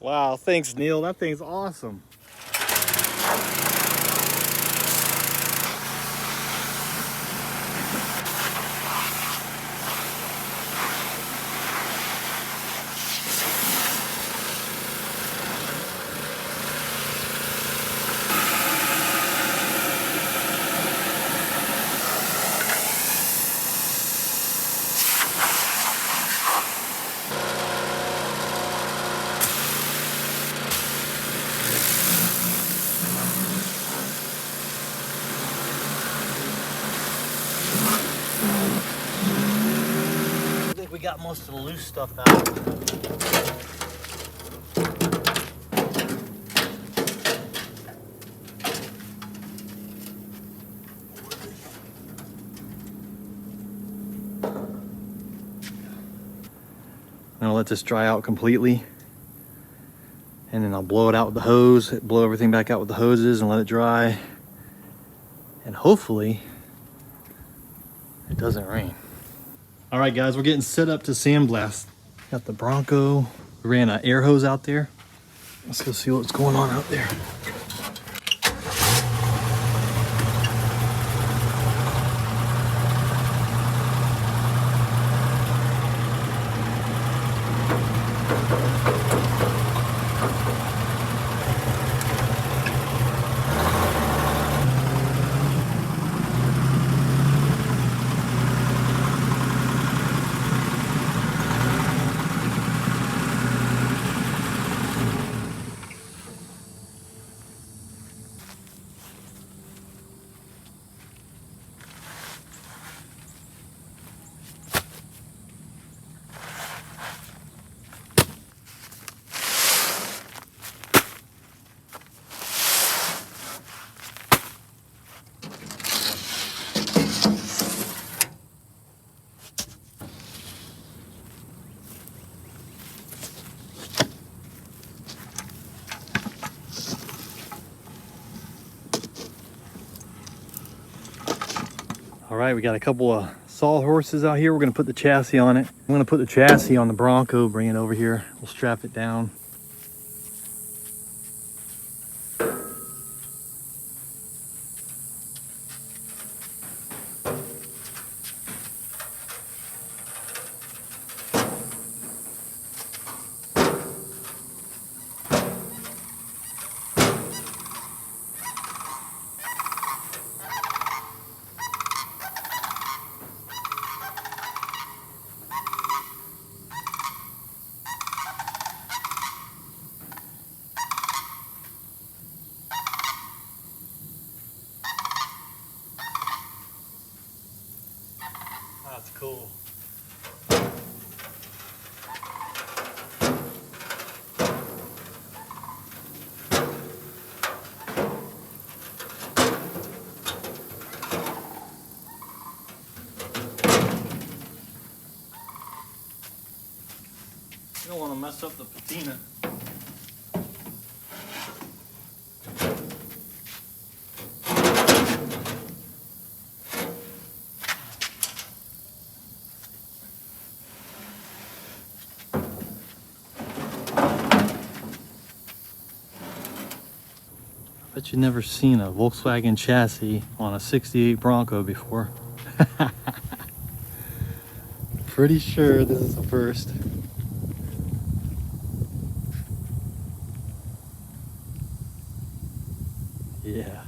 Wow, thanks Neil, that thing's awesome. I think we got most of the loose stuff out. I'm gonna let this dry out completely, and then I'll blow it out with the hose, blow everything back out with the hoses and let it dry. And hopefully it doesn't rain. All right guys, we're getting set up to sandblast. Got the Bronco. We ran an air hose out there. Let's go see what's going on out there. All right, we got a couple of sawhorses out here. We're gonna put the chassis on it. I'm gonna put the chassis on the Bronco, bring it over here. We'll strap it down. That's cool. You don't want to mess up the patina. Bet you've never seen a Volkswagen chassis on a 68 Bronco before. Pretty sure this is the first. Yeah.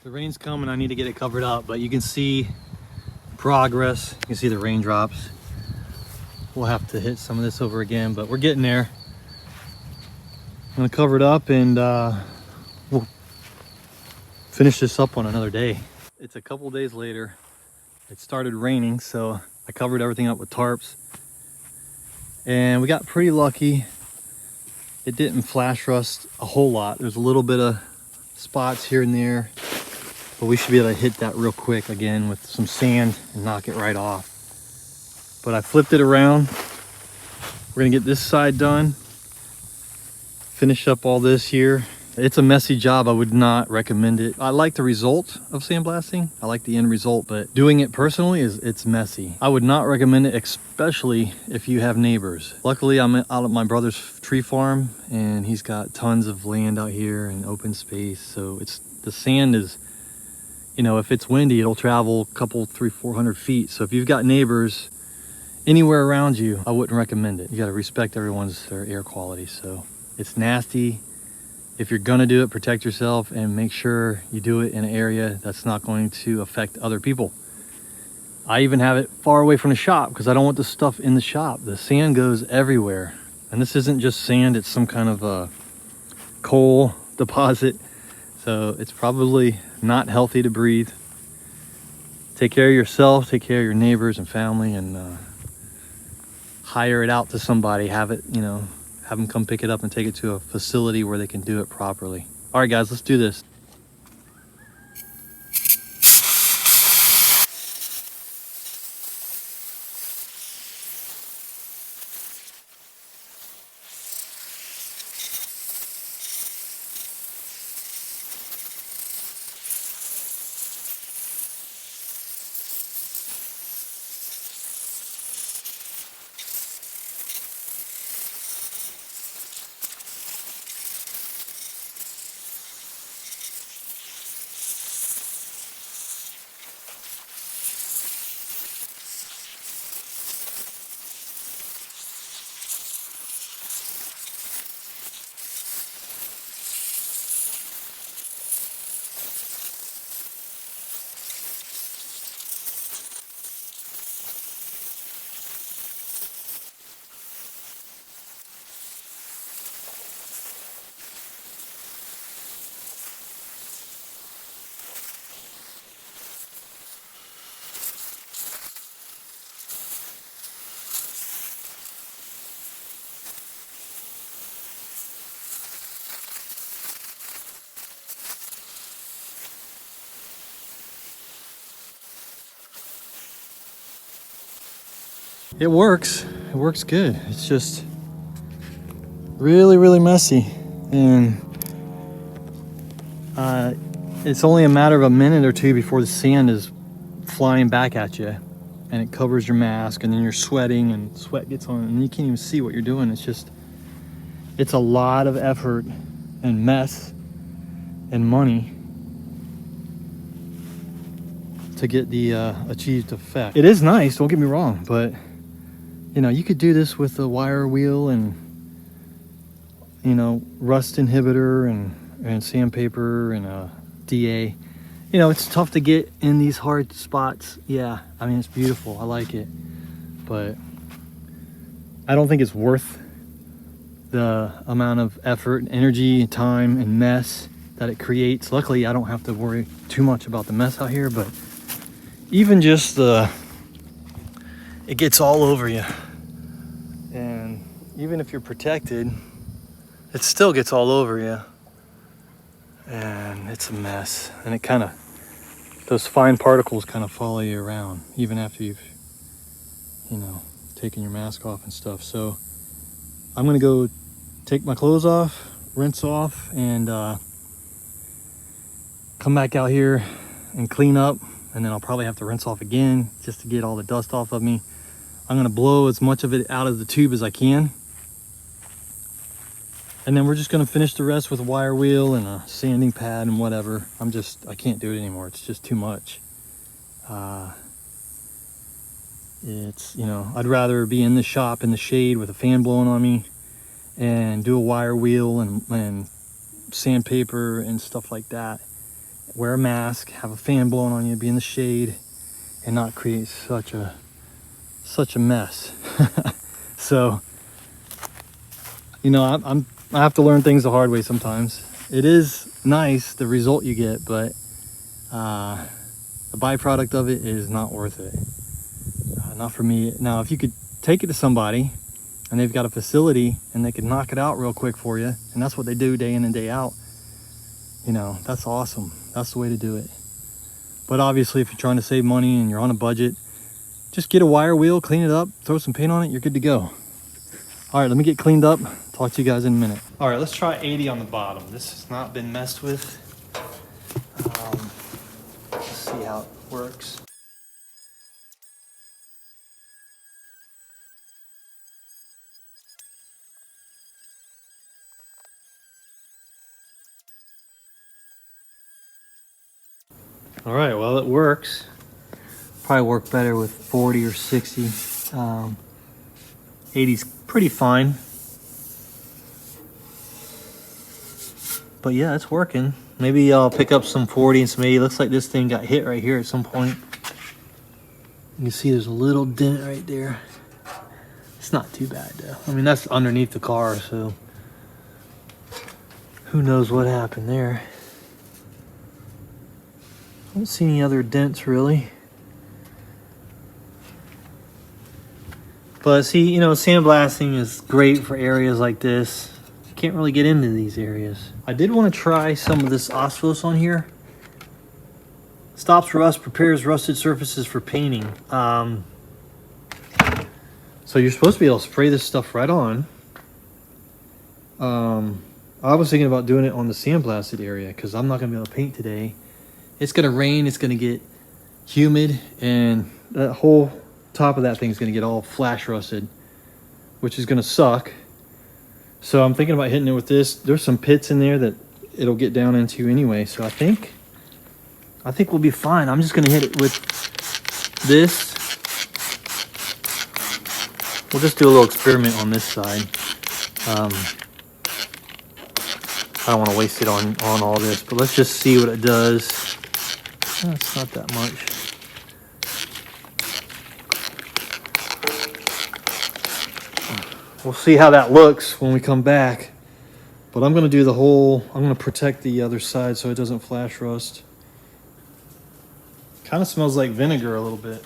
The rain's coming, I need to get it covered up, but you can see progress. You can see the raindrops. We'll have to hit some of this over again, but we're getting there. I'm gonna cover it up and we'll finish this up on another day. It's a couple days later. It started raining, so I covered everything up with tarps. And we got pretty lucky. It didn't flash rust a whole lot. There's a little bit of spots here and there, but we should be able to hit that real quick again with some sand and knock it right off. But I flipped it around. We're gonna get this side done, finish up all this here. It's a messy job. I would not recommend it. I like the result of sandblasting. I like the end result, but doing it personally it's messy. I would not recommend it, especially if you have neighbors. Luckily, I'm out at my brother's tree farm and he's got tons of land out here and open space. So the sand is, you know, if it's windy, it'll travel a couple, 300-400 feet. So if you've got neighbors anywhere around you, I wouldn't recommend it. You got to respect their air quality. So it's nasty. If you're gonna do it, protect yourself and make sure you do it in an area that's not going to affect other people. I even have it far away from the shop because I don't want the stuff in the shop. The sand goes everywhere. And this isn't just sand, it's some kind of a coal deposit. So it's probably not healthy to breathe. Take care of yourself, take care of your neighbors and family, and hire it out to somebody. Have them come pick it up and take it to a facility where they can do it properly. All right, guys, let's do this. It works good. It's just really messy, and it's only a matter of a minute or two before the sand is flying back at you and it covers your mask, and then you're sweating and sweat gets on and you can't even see what you're doing. It's a lot of effort and mess and money to get the achieved effect. It is nice, don't get me wrong, but you know, you could do this with a wire wheel and, you know, rust inhibitor and sandpaper and a DA. You know, it's tough to get in these hard spots. Yeah, I mean, it's beautiful. I like it. But I don't think it's worth the amount of effort and energy and time and mess that it creates. Luckily, I don't have to worry too much about the mess out here, but even just it gets all over you. And even if you're protected, it still gets all over you. And it's a mess. And it kind of, those fine particles kind of follow you around, even after you've, you know, taken your mask off and stuff. So I'm gonna go take my clothes off, rinse off, and come back out here and clean up. And then I'll probably have to rinse off again just to get all the dust off of me. I'm gonna blow as much of it out of the tube as I can. And then we're just gonna finish the rest with a wire wheel and a sanding pad and whatever. I can't do it anymore. It's just too much. It's, you know, I'd rather be in the shop in the shade with a fan blowing on me and do a wire wheel and sandpaper and stuff like that. wear a mask, have a fan blowing on you, be in the shade, and not create such a mess. So, you know, I have to learn things the hard way sometimes. It is nice, the result you get, but the byproduct of it is not worth it. Not for me. Now, if you could take it to somebody and they've got a facility and they can knock it out real quick for you, and that's what they do day in and day out, you know, that's awesome. That's the way to do it. But obviously, if you're trying to save money and you're on a budget, just get a wire wheel, clean it up, throw some paint on it, you're good to go. All right, let me get cleaned up. Talk to you guys in a minute. All right, let's try 80 on the bottom. This has not been messed with. Let's see how it works. All right, well, it works. Probably work better with 40 or 60. 80's pretty fine. But yeah, it's working. Maybe I'll pick up some 40 and some 80. Looks like this thing got hit right here at some point. You can see there's a little dent right there. It's not too bad though. I mean, that's underneath the car, so who knows what happened there. I don't see any other dents really. But see, you know, sandblasting is great for areas like this. You can't really get into these areas. I did want to try some of this Osphos on here. Stops rust, prepares rusted surfaces for painting. So you're supposed to be able to spray this stuff right on. I was thinking about doing it on the sandblasted area because I'm not going to be able to paint today. It's going to rain, it's going to get humid, and that whole top of that thing is going to get all flash rusted, which is going to suck. So I'm thinking about hitting it with this. There's some pits in there that it'll get down into anyway, so I think we'll be fine. I'm just going to hit it with this. We'll just do a little experiment on this side. I don't want to waste it on all this, but let's just see what it does. Oh, it's not that much. We'll see how that looks when we come back. But I'm going to do the whole, I'm going to protect the other side so it doesn't flash rust. Kind of smells like vinegar a little bit.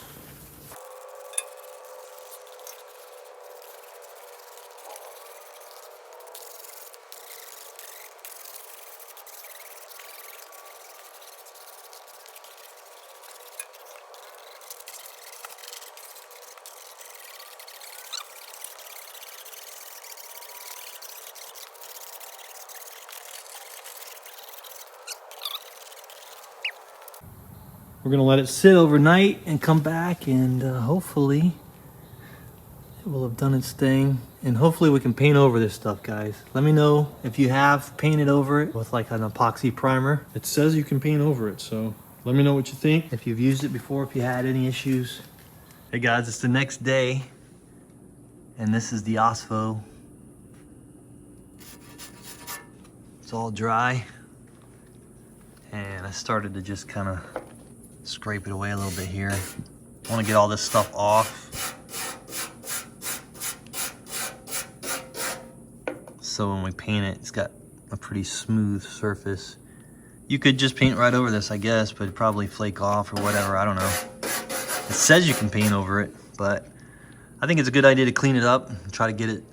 We're gonna let it sit overnight and come back, and hopefully it will have done its thing. And hopefully we can paint over this stuff, guys. Let me know if you have painted over it with like an epoxy primer. It says you can paint over it, so let me know what you think. If you've used it before, if you had any issues. Hey guys, it's the next day, and this is the Osphos. It's all dry, and I started to just kind of scrape it away a little bit here. I want to get all this stuff off, so when we paint it, it's got a pretty smooth surface. You could just paint right over this, I guess, but it'd probably flake off or whatever, I don't know. It says you can paint over it, but I think it's a good idea to clean it up and try to get it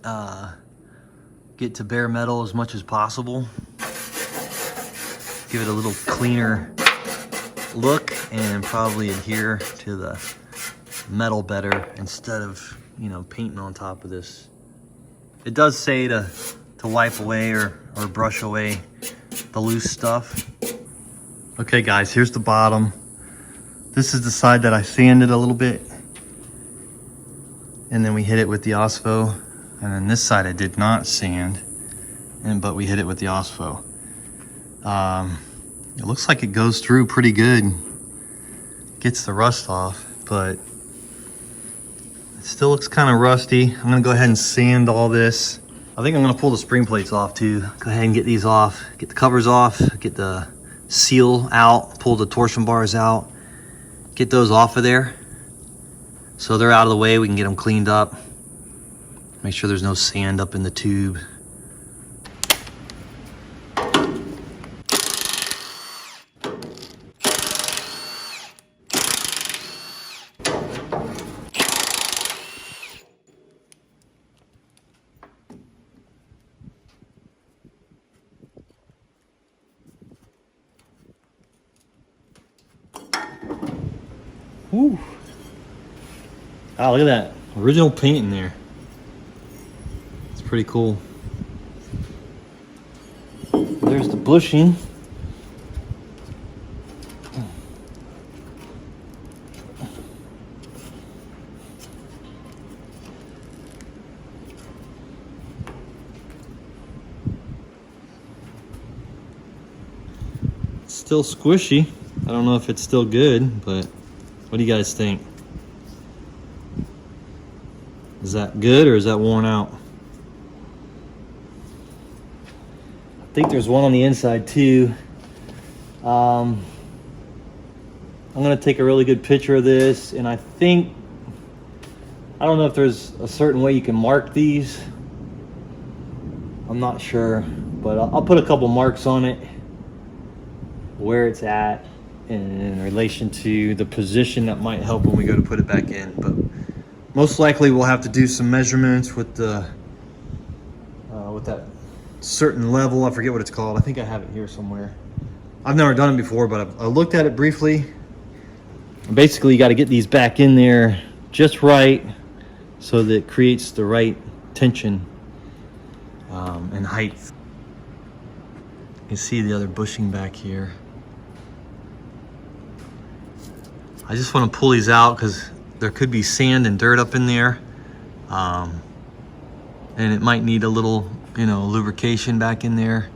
get to bare metal as much as possible. Give it a little cleaner look and probably adhere to the metal better instead of, you know, painting on top of this. It does say to wipe away or brush away the loose stuff. Okay guys, here's the bottom. This is the side that I sanded a little bit, and then we hit it with the Osphos. And then this side I did not sand, but we hit it with the Osphos. It looks like it goes through pretty good, gets the rust off, but it still looks kind of rusty. I'm gonna go ahead and sand all this. I think I'm gonna pull the spring plates off too. Go ahead and get these off, get the covers off, get the seal out, pull the torsion bars out, get those off of there. So they're out of the way, we can get them cleaned up. Make sure there's no sand up in the tube. Woo. Oh, look at that. Original paint in there. It's pretty cool. There's the bushing. It's still squishy. I don't know if it's still good, but what do you guys think? Is that good or is that worn out? I think there's one on the inside too. I'm gonna take a really good picture of this, and I don't know if there's a certain way you can mark these. I'm not sure, but I'll put a couple marks on it where it's at in relation to the position. That might help when we go to put it back in, but most likely we'll have to do some measurements with the with that certain level. I forget what it's called. I think I have it here somewhere. I've never done it before, but I looked at it briefly. Basically, you got to get these back in there just right so that it creates the right tension and height. You can see the other bushing back here. I just want to pull these out because there could be sand and dirt up in there, and it might need a little, lubrication back in there.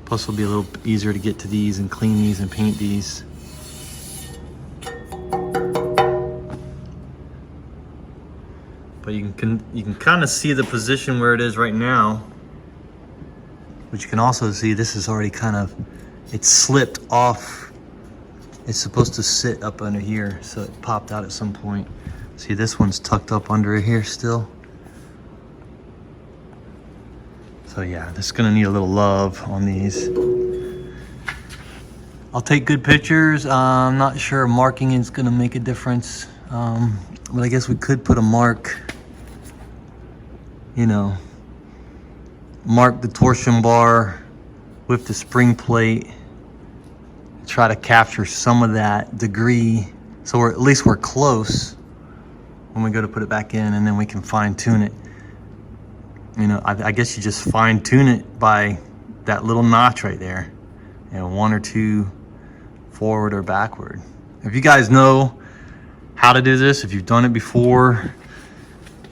Plus, it'll be a little easier to get to these and clean these and paint these. But you can kind of see the position where it is right now. But you can also see this is already it's slipped off. It's supposed to sit up under here, so it popped out at some point. See, this one's tucked up under here still. So yeah, this is gonna need a little love on these. I'll take good pictures. I'm not sure marking is gonna make a difference. But I guess we could put a mark, mark the torsion bar with the spring plate. Try to capture some of that degree, so at least we're close when we go to put it back in, and then we can fine tune it. I guess you just fine tune it by that little notch right there, one or two forward or backward. If you guys know how to do this, if you've done it before,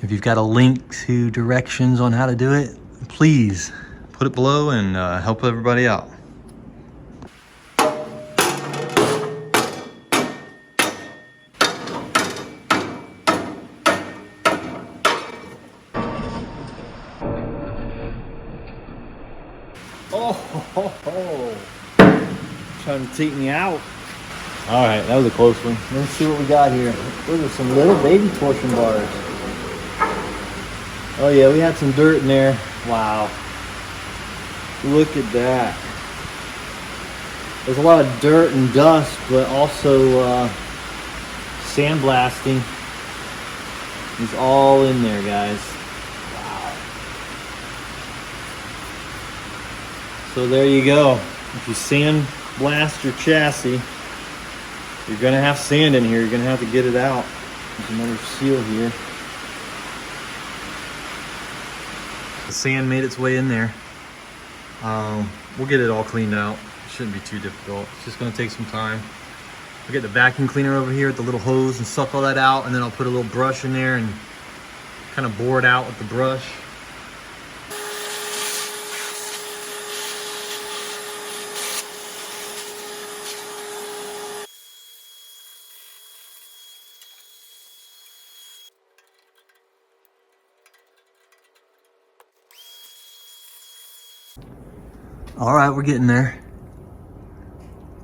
if you've got a link to directions on how to do it, please put it below and help everybody out. Oh, trying to take me out. All right, that was a close one. Let's see what we got here. Those are some little baby torsion bars. Oh yeah, we had some dirt in there. Wow. Look at that. There's a lot of dirt and dust, but also sandblasting is all in there, guys. So there you go. If you sandblast your chassis, you're gonna have sand in here. You're gonna have to get it out. There's another seal here. The sand made its way in there. We'll get it all cleaned out. It shouldn't be too difficult. It's just gonna take some time. I'll get the vacuum cleaner over here with the little hose and suck all that out, and then I'll put a little brush in there and kind of bore it out with the brush. All right, we're getting there.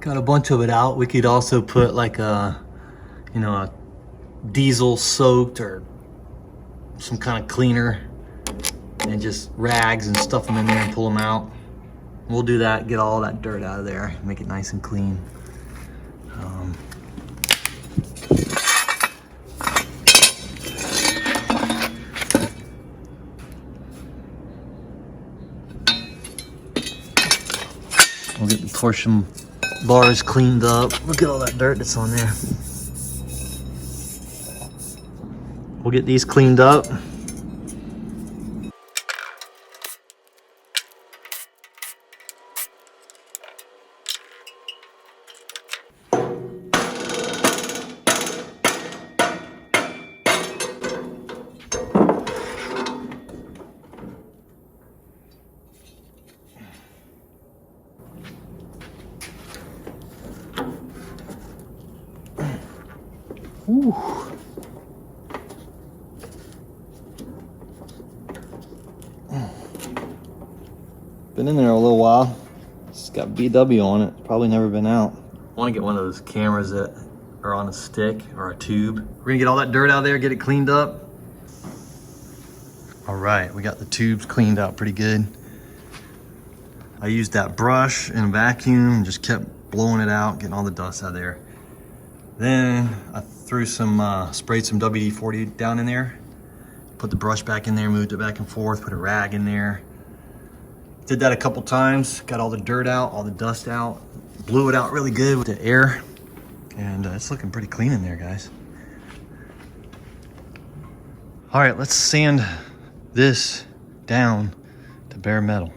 Got a bunch of it out. We could also put like a, you know, a diesel soaked or some kind of cleaner and just rags and stuff them in there and pull them out. We'll do that, get all that dirt out of there, make it nice and clean. We'll get the torsion bars cleaned up. Look at all that dirt that's on there. We'll get these cleaned up. Whew. Been in there a little while. It's got VW on it. Probably never been out. I want to get one of those cameras that are on a stick or a tube. We're gonna get all that dirt out of there, get it cleaned up. All right, we got the tubes cleaned out pretty good. I used that brush and a vacuum and just kept blowing it out, getting all the dust out of there. Then I threw some, sprayed some WD-40 down in there, put the brush back in there, moved it back and forth, put a rag in there. Did that a couple times, got all the dirt out, all the dust out, blew it out really good with the air, and it's looking pretty clean in there, guys. All right, let's sand this down to bare metal.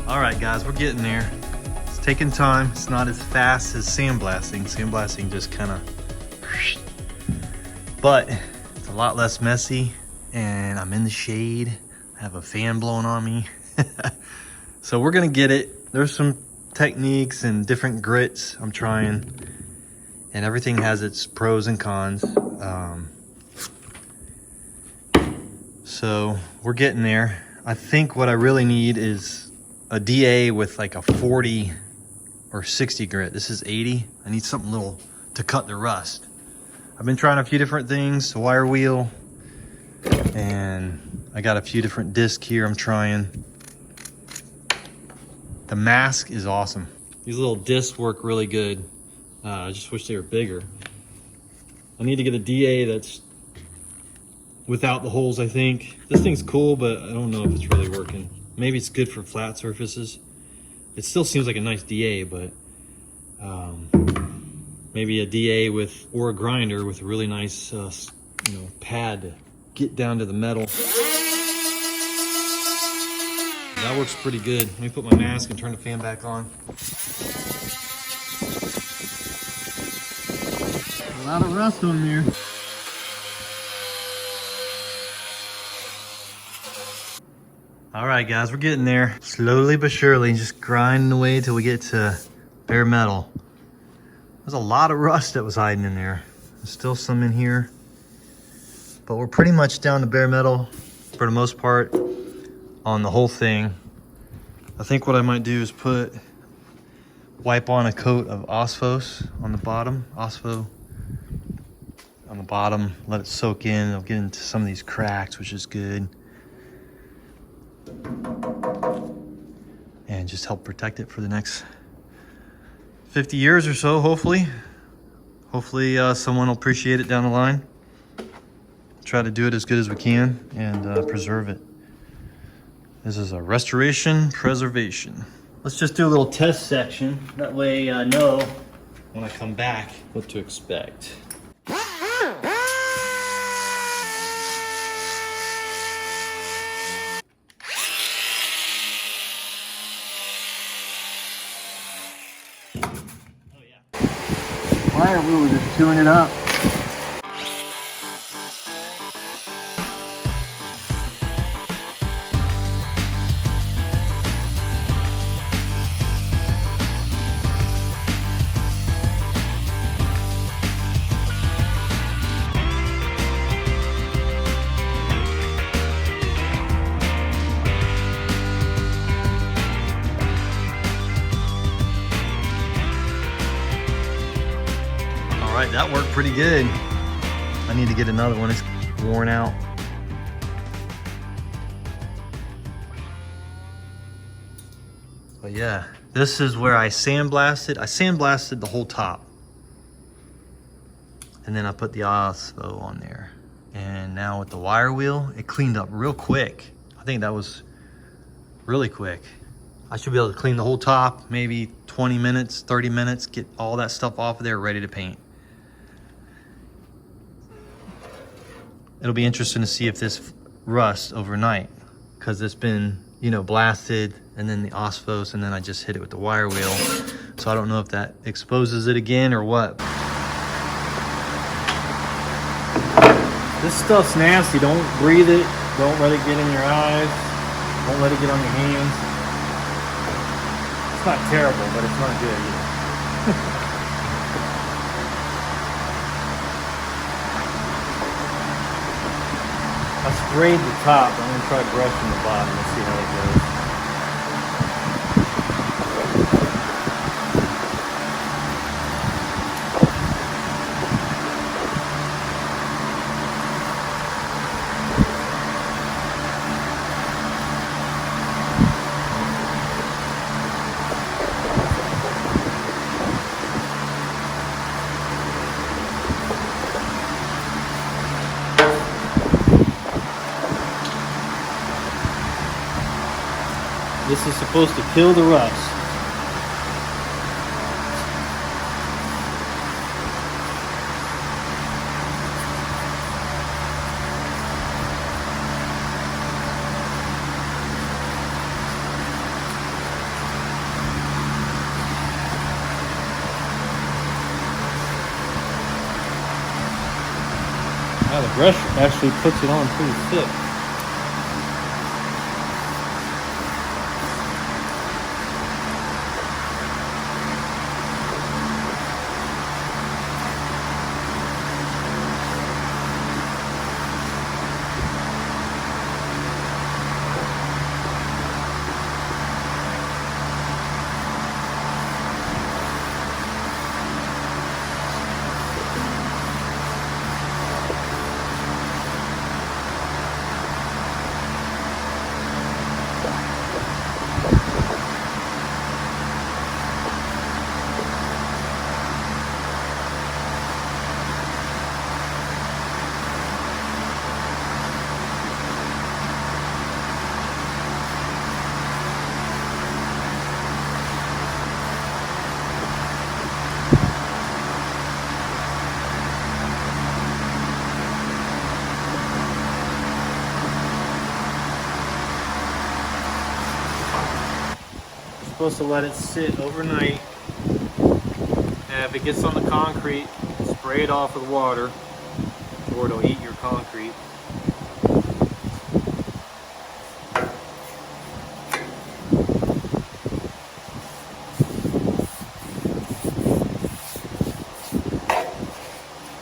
All right, guys, we're getting there. It's taking time. It's not as fast as sandblasting. Sandblasting just kind of, but it's a lot less messy, and I'm in the shade. I have a fan blowing on me. So we're gonna get it. There's some techniques and different grits I'm trying, and everything has its pros and cons. So we're getting there. I think what I really need is a DA with like a 40 or 60 grit. This is 80. I need something little to cut the rust. I've been trying a few different things, a wire wheel, and I got a few different discs here I'm trying. The mask is awesome. These little discs work really good. I just wish they were bigger. I need to get a DA that's without the holes, I think. This thing's cool, but I don't know if it's really working. Maybe it's good for flat surfaces. It still seems like a nice DA, but maybe a DA with, or a grinder with a really nice, pad to get down to the metal. That works pretty good. Let me put my mask and turn the fan back on. A lot of rust on there. All right, guys, we're getting there. Slowly but surely, just grinding away till we get to bare metal. There's a lot of rust that was hiding in there. There's still some in here, but we're pretty much down to bare metal for the most part on the whole thing. I think what I might do is wipe on a coat of Osphos on the bottom, Ospho on the bottom, let it soak in. It'll get into some of these cracks, which is good. And just help protect it for the next 50 years or so, hopefully. Hopefully someone will appreciate it down the line. Try to do it as good as we can and preserve it. This is a restoration preservation. Let's just do a little test section. That way I know when I come back what to expect. Wire wheel was just chewing it up. All right, that worked pretty good. I need to get another one. It's worn out. But yeah, this is where I sandblasted. I sandblasted the whole top. And then I put the OSPO on there. And now with the wire wheel, it cleaned up real quick. I think that was really quick. I should be able to clean the whole top, maybe 20 minutes, 30 minutes, get all that stuff off of there, ready to paint. It'll be interesting to see if this rusts overnight, because it's been, you know, blasted, and then the OSPOs, and then I just hit it with the wire wheel. So I don't know if that exposes it again or what. This stuff's nasty. Don't breathe it. Don't let it get in your eyes. Don't let it get on your hands. It's not terrible, but it's not good either. I sprayed the top. I'm going to try brushing the bottom. Let's see how it goes. This is supposed to kill the rust. Now the brush actually puts it on pretty thick. Supposed to let it sit overnight, and if it gets on the concrete, spray it off with water or it'll eat your concrete.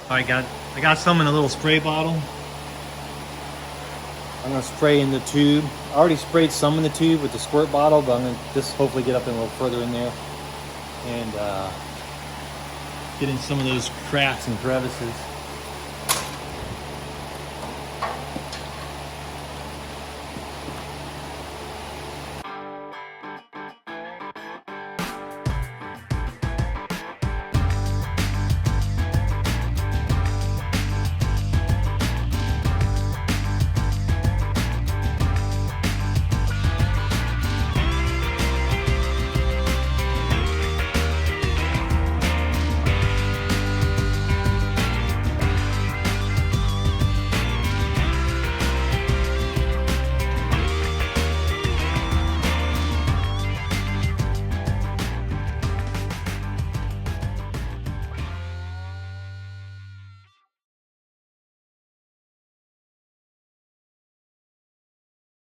I got some in a little spray bottle. I'm gonna spray in the tube. I already sprayed some in the tube with the squirt bottle, but I'm gonna just hopefully get up in a little further in there and get in some of those cracks and crevices.